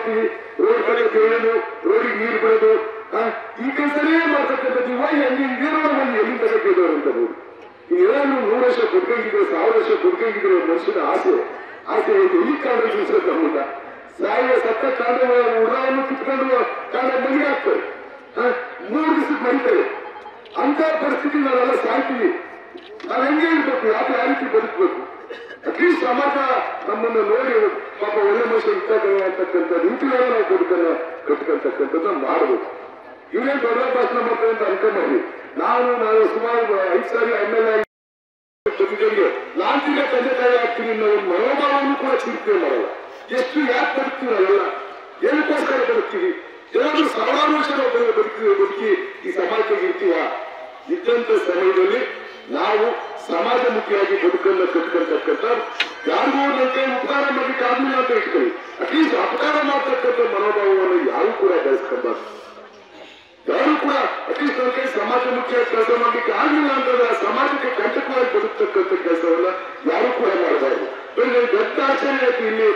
ಮಾಡ್ತೀವಿ, ರೋಡ್ ಕಡೆ ಬೇಯೋದು, ರೋಡಿಗೆ ನೀರು ಬಿಡೋದು, ಈ ಕೆಲಸನೇ ಮಾಡ್ತಕ್ಕಂಥದ್ದು. ಇವಾಗ ನೀರೋಣ ಬಂದು ಎಲ್ಲಿಂದ ತೆಗೆದವರು ಅಂತ ನೋಡಿ. ಏನಾದ್ರು 100 ವರ್ಷ ಬದುಕಂಗಿದ್ರೆ 1000 ವರ್ಷ ಬದುಕಂಗಿದ್ರೆ ಮನುಷ್ಯನ ಆಸೆ ಎಲ್ಲಿ ಕಾಂಡ ತಿಳಿಸೋದು ನಮ್ಮಿಂದ ಸಾಯುವ ಸತ್ತ ಕಾಂಡ ಉಡಾವನ್ನು ಕಿತ್ಕೊಂಡು ಕಾಂಡ ಮನೆ ಹಾಕ್ತಾರೆ, 3 ದಿವಸಕ್ಕೆ ಮರಿತಾರೆ. ಅಂತ ಪರಿಸ್ಥಿತಿ ನಾವೆಲ್ಲ ಸಾಯ್ತೀವಿ. ನಾವು ಹೆಂಗೆ ಇರ್ಬೇಕು, ಯಾವ ರೀತಿ ಬದುಕಬೇಕು? ಅಟ್ಲೀಸ್ಟ್ ಸಮಾಜ ನಮ್ಮನ್ನು ನೋಡಿ ಪಾಪ ಒಳ್ಳೆ ಮನುಷ್ಯ ಇರ್ತಾರೆ ಅಂತಕ್ಕಂಥ ರೀತಿಯೊಳಗೆ ನಾವು ಬದುಕನ್ನು ಕಟ್ಕೊಳ್ತಕ್ಕಂಥದ್ದು ಮಾಡಬೇಕು. ಇವರೇನು ದೊಡ್ಡ ಭಾಷಣ ಮಾಡ್ತಾರೆ ಅಂತ ಅನ್ಕೊಂಡ್ಬರ್ಲಿ. ನಾವು ಸುಮಾರು 5 ಸಾರಿ MLA ಜೊತೆಗೆ ಲಾಂಚಿಗೆ ತಂದೆ ತಾಯಿ ಆಗ್ತೀವಿ ಅನ್ನೋ ಒಂದು ಮನೋಭಾವವನ್ನು ಕೂಡ ಚಿಂತೆ ಮಾಡಲ್ಲ. ಎಷ್ಟು ಯಾಕೆ ಬದುಕ್ತೀವಿ ನಾವೆಲ್ಲ, ಏನಕ್ಕೋಸ್ಕರ ಬದುಕ್ತೀವಿ? ಏನಾದ್ರೂ 1000 ವರ್ಷ ನಾವು ಬದುಕಿ ಈ ಸಮಾಜಕ್ಕೆ ಇರ್ತೀವ? ಇದ್ದಂತ ಸಮಯದಲ್ಲಿ ನಾವು ಸಮಾಜಮುಖಿಯಾಗಿ ಬದುಕನ್ನು ಕಟ್ಕೊಳ್ತಕ್ಕಂಥ, ಯಾರಿಗೂ ನನ್ನ ಕೈ ಉಪಕಾರ ಮಾಡ್ಲಿಕ್ಕೆ ಆಗ್ಲಿಲ್ಲ ಅಂತ ಇಟ್ಕೊಳ್ಳಿ, ಅಟ್ಲೀಸ್ಟ್ ಅಪಕಾರ ಮಾಡ್ತಕ್ಕಂಥ ಮನೋಭಾವವನ್ನು ಯಾರು ಕೂಡ ಬೆಳೆಸ್ಕೊಬಾರ್ದು. ಯಾರು ಕೂಡ ಅಟ್ಲೀಸ್ಟ್ ನನ್ನ ಕೈ ಸಮಾಜಮುಖಿಯಾಗಿ ಕೆಲಸ ಮಾಡ್ಲಿಕ್ಕೆ ಆಗ್ಲಿಲ್ಲ ಅಂತಂದ್ರೆ ಆ ಸಮಾಜಕ್ಕೆ ಕಂಟಕವಾಗಿ ಬದುಕ್ತಕ್ಕಂಥ ಕೆಲಸವನ್ನ ಯಾರು ಕೂಡ ಮಾಡಬಾರ್ದು. ದೊಡ್ಡ ಆಚರಣೆ ಆಯ್ತು ಇಲ್ಲಿ.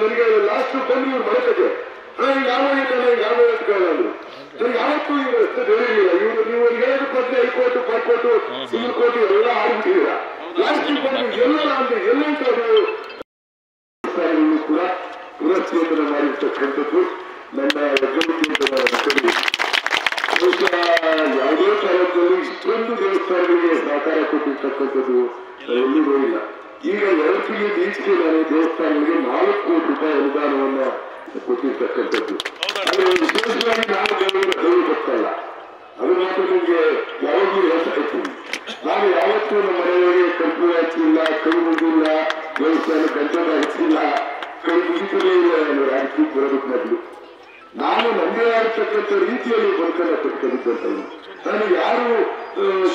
ನನಗೆ ಲಾಸ್ಟ್ ಬಂದು ಇವ್ರು ಮರೆತದೆ, ಯಾವ ಹೇಳ್ಕೊಳ್ಳ ಅಂದ್ರು. ನನಗೆ ಯಾವತ್ತೂ ಇವರು ಅಷ್ಟು ಹೇಳಿರಲಿಲ್ಲ. ನೀವು ಹೇಳೋದು ಬದಲು ಹೈಕೋರ್ಟ್, ಪಾರ್ಕೋರ್ಟು, ಸಿವಿಲ್ ಕೋರ್ಟ್ ಎಲ್ಲ ಆಡ್ಬಿಟ್ಟಿದ್ದೀರ. ಲಾಸ್ಟ್ ಬಂದು ಎಲ್ಲ ಅಂದ್ರೆ ಎಲ್ಲಂತ ಕೂಡ ಪುನಶ್ಚೇತನ ಮಾಡಿರ್ತಕ್ಕಂಥದ್ದು ನನ್ನ ಒಗ್ಗಟ್ಟಿಗೆ. ಬಹುಶಃ ಯಾವುದೇ ಕಾಲದಲ್ಲಿ ಇಷ್ಟೊಂದು ದೇವಸ್ಥಾನಗಳಿಗೆ ಸಹಕಾರ ಕೊಟ್ಟಿರ್ತಕ್ಕಂಥದ್ದು ಎಲ್ಲಿಗೂ ಇಲ್ಲ. ಈಗ 2 ತಿಂಗಳ ಈಚೆಗೆ ನಾನು ದೇವಸ್ಥಾನಗಳಿಗೆ 4 ಕೋಟಿ ರೂಪಾಯಿ ಅನುದಾನವನ್ನ ಕೊಟ್ಟಿರ್ತಕ್ಕಂಥದ್ದು. ಆದರೆ ವಿಶೇಷವಾಗಿ ನಾವು ದೇವರು ಗೊತ್ತಲ್ಲ, ಅದು ಮಾತ್ರ ನಿಮಗೆ ಯಾವಾಗಲೂ ಹೇಳ್ತಾ ಇರ್ತೀವಿ. ನಾನು ಯಾವತ್ತೂ ನಮ್ಮ ಮನೆಯವರಿಗೆ ಕರ್ಪೂರ ಹಚ್ಚಿಲ್ಲ, ಕೈ ಮುಗಿಲ್ಲ, ದೇವಸ್ಥಾನ ಗಂಟಲ ಹಚ್ಚಿಲ್ಲ, ಕೈ ಮುಗಿತಲೇ ಇಲ್ಲ. ನಾನು ರಾಜಕೀಯ ಬರೋದಕ್ಕೆ ಮೊದಲು ನಾನು ನಮ್ಮದೇ ಆಗಿರ್ತಕ್ಕಂಥ ರೀತಿಯಲ್ಲಿ ಬದುಕನ್ನು ಕಟ್ಕೊಂಡಿದ್ದಂತ. ನಾನು ಯಾರು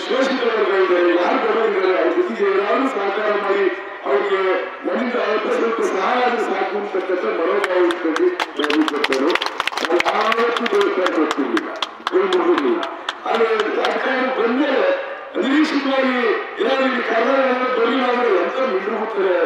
ಶೋಷಿತ ವರ್ಗಗಳಿದ್ದಾರೆ, ಯಾರು ಬಡವರಿದ್ದಾರೆ, ಅವ್ರ ಜೊತೆಗೆ ಏನಾದ್ರು ಸಹಕಾರ ಮಾಡಿ ಅವ್ರಿಗೆ ನಮ್ಮಿಂದ ಸ್ವಲ್ಪ ಸಹಾಯ ಆದ್ರೆ ಸಾಕು ಅಂತಕ್ಕಂಥ ಮನೋಭಾವ ಇಟ್ಕೊಂಡು ನಾವು ಬರ್ತಾರೋ. ನಾವು ಯಾವತ್ತೂ ದೇವಸ್ಥಾನ ಕೊಡ್ತಿರ್ಲಿಲ್ಲ, ಕೈ ಮುಗಿರ್ಲಿಲ್ಲ. ಆದ್ರೆ ರಾಜಕಾರಣ ಬಂದ್ಮೇಲೆ ಅನಿರೀಕ್ಷಿತವಾಗಿ ಏನಾದ್ರು ಇಲ್ಲಿ ಕರ್ನಾಟಕ ಬರಲಿಲ್ಲ ಅಂದ್ರೆ ಎಂತ ಮಿಂಡ್ರು ಹೋಗ್ತಾರೆ.